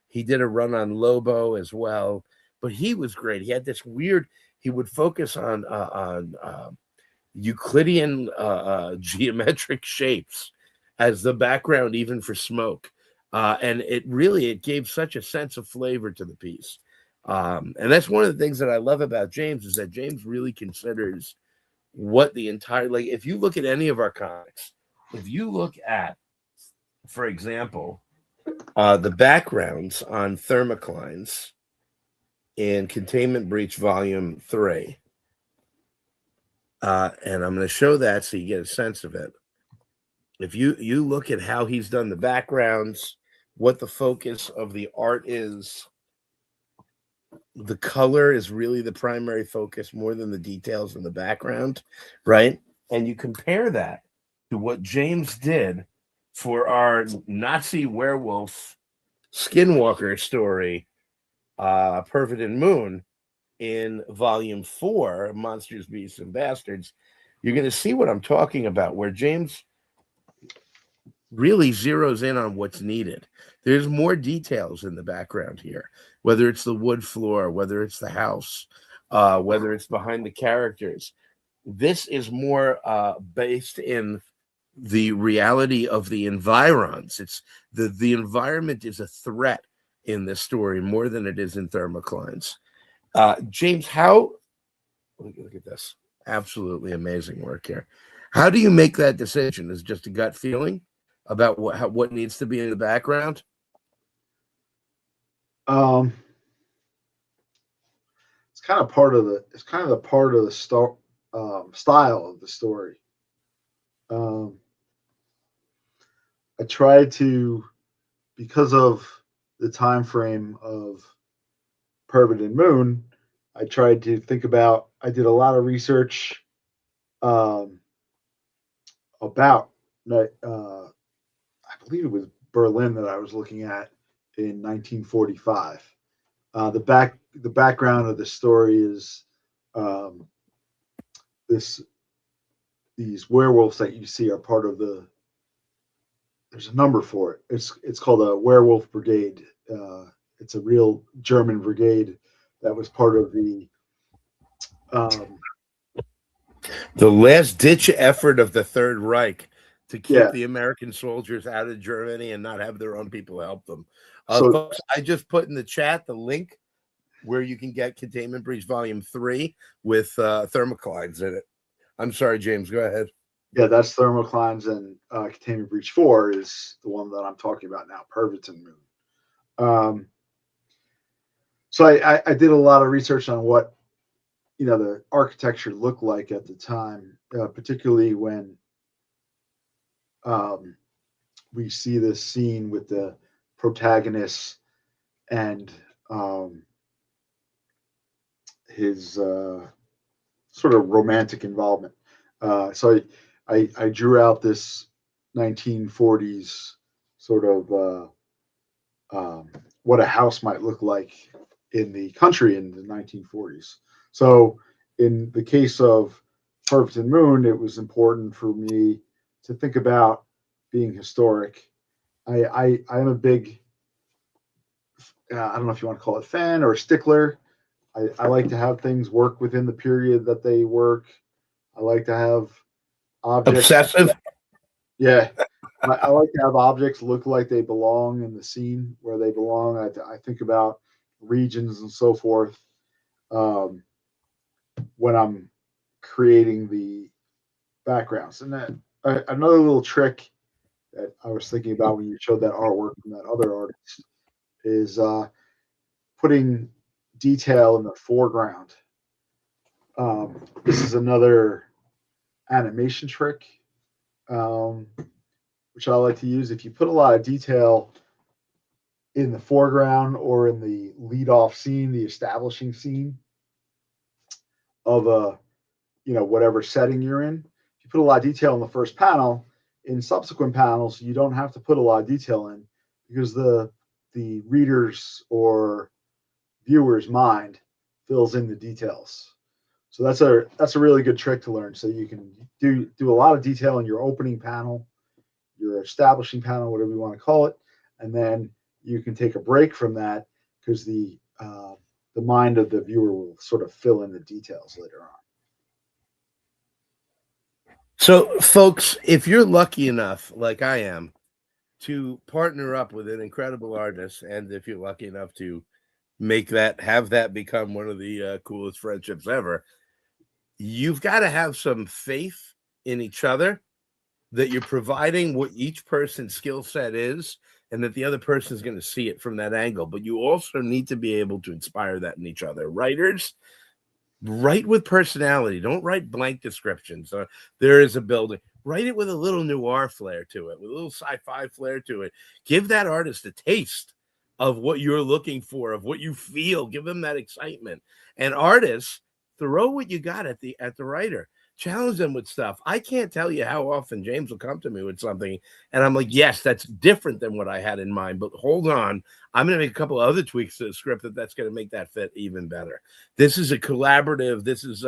A: He did a run on Lobo as well, but he was great. He had this weird. He would focus on Euclidean geometric shapes as the background, even for smoke. And it gave such a sense of flavor to the piece. And that's one of the things that I love about James, is that James really considers what the entire, like, if you look at any of our comics, if you look at, for example, the backgrounds on thermoclines in Containment Breach Volume 3, and I'm going to show that so you get a sense of it. If you look at how he's done the backgrounds, what the focus of the art is, the color is really the primary focus more than the details in the background, right? And you compare that to what James did for our Nazi werewolf skinwalker story, Pervert Moon, in volume 4, Monsters, Beasts, and Bastards. You're going to see what I'm talking about, where James really zeroes in on what's needed. There's more details in the background here, whether it's the wood floor, whether it's the house, whether it's behind the characters. This is more based in the reality of the environs. It's the environment is a threat in this story more than it is in Thermoclines. James, how look at this. Absolutely amazing work here. How do you make that decision? Is it just a gut feeling about what needs to be in the background?
B: It's kind of part of the style of the story. I tried to, because of the time frame of Pervert Moon, I tried to think about. I did a lot of research about. I believe it was Berlin that I was looking at in 1945. The background of the story is these werewolves that you see are part of the. There's a number for it. It's called a werewolf brigade. It's a real German brigade that was part of the
A: last ditch effort of the Third Reich to keep
B: yeah.
A: the American soldiers out of Germany and not have their own people help them.
B: So,
A: folks, I just put in the chat the link where you can get Containment Breach Volume 3 with thermoclines in it. I'm sorry, James, go ahead.
B: Yeah, that's Thermoclines, and Containment Breach 4 is the one that I'm talking about now, Pervert Moon. So I did a lot of research on what the architecture looked like at the time, particularly when we see this scene with the protagonist and his sort of romantic involvement. So I drew out this 1940s sort of what a house might look like in the country in the 1940s. So in the case of Pervert Moon, it was important for me to think about being historic. I'm a big, I don't know if you want to call it fan or stickler. I like to have things work within the period that they work. I like to have objects.
A: Obsessive?
B: Yeah. I like to have objects look like they belong in the scene where they belong. I think about regions and so forth when I'm creating the backgrounds. And that another little trick that I was thinking about when you showed that artwork from that other artist is putting detail in the foreground. This is another animation trick, which I like to use. If you put a lot of detail in the foreground or in the lead-off scene, the establishing scene of whatever setting you're in, if you put a lot of detail in the first panel, in subsequent panels, you don't have to put a lot of detail in because the reader's or viewer's mind fills in the details. So that's a really good trick to learn. So you can do a lot of detail in your opening panel, your establishing panel, whatever you want to call it, and then you can take a break from that because the mind of the viewer will sort of fill in the details later on.
A: So, folks, if you're lucky enough, like I am, to partner up with an incredible artist, and if you're lucky enough to have that become one of the coolest friendships ever, you've got to have some faith in each other that you're providing what each person's skill set is, and that the other person is going to see it from that angle. But you also need to be able to inspire that in each other. Writers, write with personality. Don't write blank descriptions. There is a building. Write it with a little noir flair to it, with a little sci-fi flair to it. Give that artist a taste of what you're looking for, of what you feel. Give them that excitement. And artists, throw what you got at the writer. Challenge them with stuff. I can't tell you how often James will come to me with something, and I'm like, yes, that's different than what I had in mind, but hold on. I'm going to make a couple of other tweaks to the script that's going to make that fit even better. This is a collaborative. This is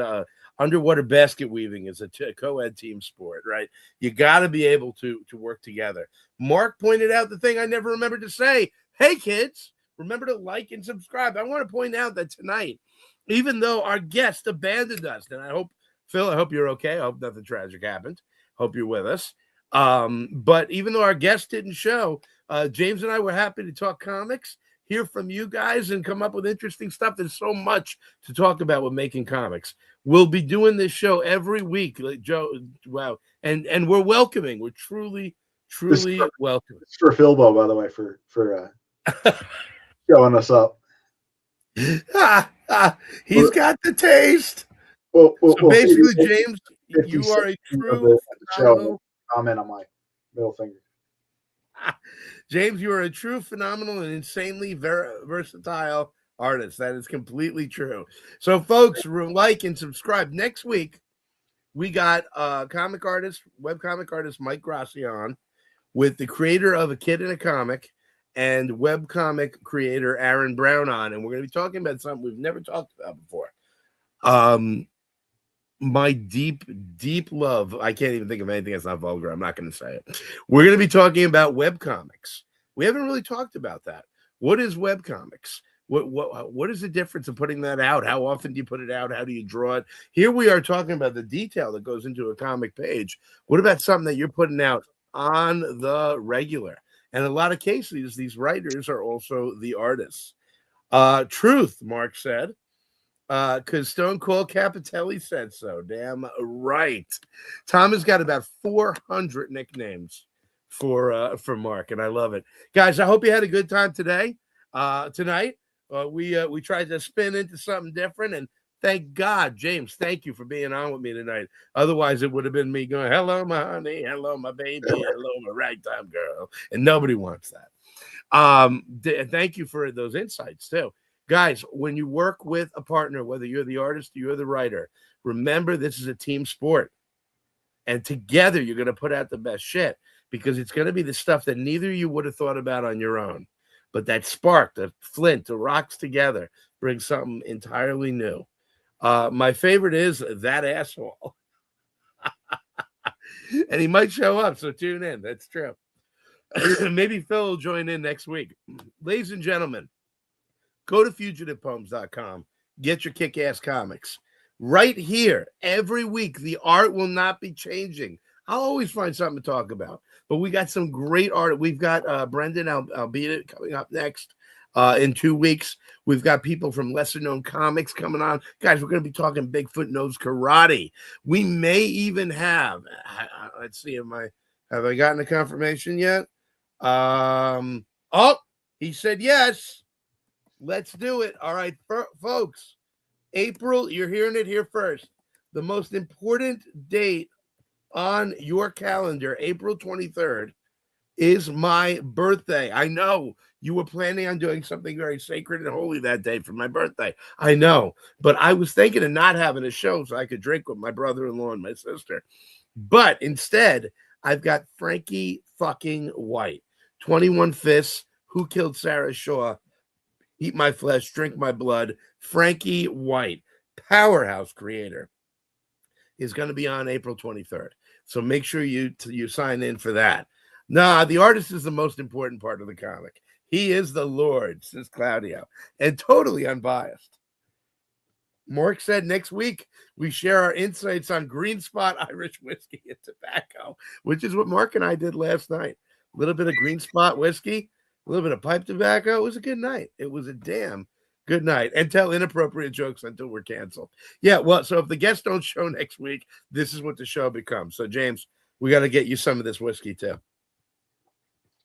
A: underwater basket weaving is a co-ed team sport, right? You got to be able to work together. Mark pointed out the thing I never remembered to say. Hey, kids, remember to like and subscribe. I want to point out that tonight, even though our guest abandoned us, and I hope, Phil, I hope you're okay. I hope nothing tragic happened. Hope you're with us. But even though our guest didn't show, James and I were happy to talk comics, hear from you guys, and come up with interesting stuff. There's so much to talk about with making comics. We'll be doing this show every week, like Joe. Wow, and we're welcoming. We're truly welcoming.
B: It's for Philbo, by the way, for showing us up.
A: He's got the taste.
B: Well,
A: basically, James, you are a true phenomenal.
B: Comment on my middle finger.
A: James, you are a true phenomenal and insanely versatile artist. That is completely true. So, folks, like and subscribe. Next week, we got webcomic artist Mike Grassi on, with the creator of A Kid in a Comic and webcomic creator Aaron Brown on, and we're going to be talking about something we've never talked about before. My deep love. I can't even think of anything that's not vulgar. I'm not going to say it. We're going to be talking about webcomics. We haven't really talked about that. What is webcomics? What is the difference of putting that out? How often do you put it out? How do you draw it? Here we are talking about the detail that goes into a comic page. What about something that you're putting out on the regular? And in a lot of cases, these writers are also the artists. Truth, Mark said. Because Stone Cold Capitelli said so. Damn right. Tom has got about 400 nicknames for Mark, and I love it. Guys, I hope you had a good time tonight. We tried to spin into something different, and thank God, James, thank you for being on with me tonight. Otherwise, it would have been me going, hello, my honey, hello, my baby, hello, my ragtime girl, and nobody wants that. Thank you for those insights, too. Guys, when you work with a partner, whether you're the artist or you're the writer, remember this is a team sport. And together, you're going to put out the best shit, because it's going to be the stuff that neither of you would have thought about on your own. But that spark, the flint, the rocks together brings something entirely new. My favorite is that asshole. And he might show up, so tune in. That's true. Maybe Phil will join in next week. Ladies and gentlemen, go to fugitivepoems.com. Get your kick-ass comics. Right here, every week, the art will not be changing. I'll always find something to talk about. But we got some great art. We've got Brendan Albeit coming up next in 2 weeks. We've got people from lesser-known comics coming on. Guys, we're going to be talking Bigfoot Knows Karate. We may even have, let's see, have I gotten a confirmation yet? Oh, he said yes. Let's do it. All right, folks. April, you're hearing it here first. The most important date on your calendar, April 23rd, is my birthday. I know you were planning on doing something very sacred and holy that day for my birthday. I know, but I was thinking of not having a show so I could drink with my brother-in-law and my sister. But instead, I've got Frankie fucking White, 21 Fists, Who Killed Sarah Shaw, Eat My Flesh, Drink My Blood. Frankie White, powerhouse creator, is going to be on April 23rd. So make sure you sign in for that. Nah, the artist is the most important part of the comic. He is the Lord, says Claudio, and totally unbiased. Mark said next week we share our insights on green spot Irish whiskey and tobacco, which is what Mark and I did last night. a little bit of Green Spot whiskey, a little bit of pipe tobacco. It was a good night. It was a damn good night. And tell inappropriate jokes until we're canceled. Yeah, well, so if the guests don't show next week, this is what the show becomes. So, James, we got to get you some of this whiskey, too.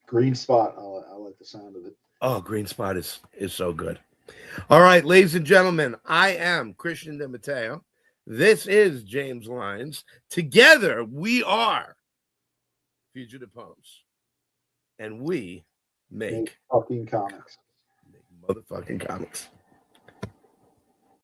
B: Green Spot. I like the sound of it.
A: Oh, Green Spot is so good. All right, ladies and gentlemen, I am Christian De Matteo. This is James Lyons. Together, we are Fugitive Poems. And we make
B: fucking comics.
A: motherfucking comics.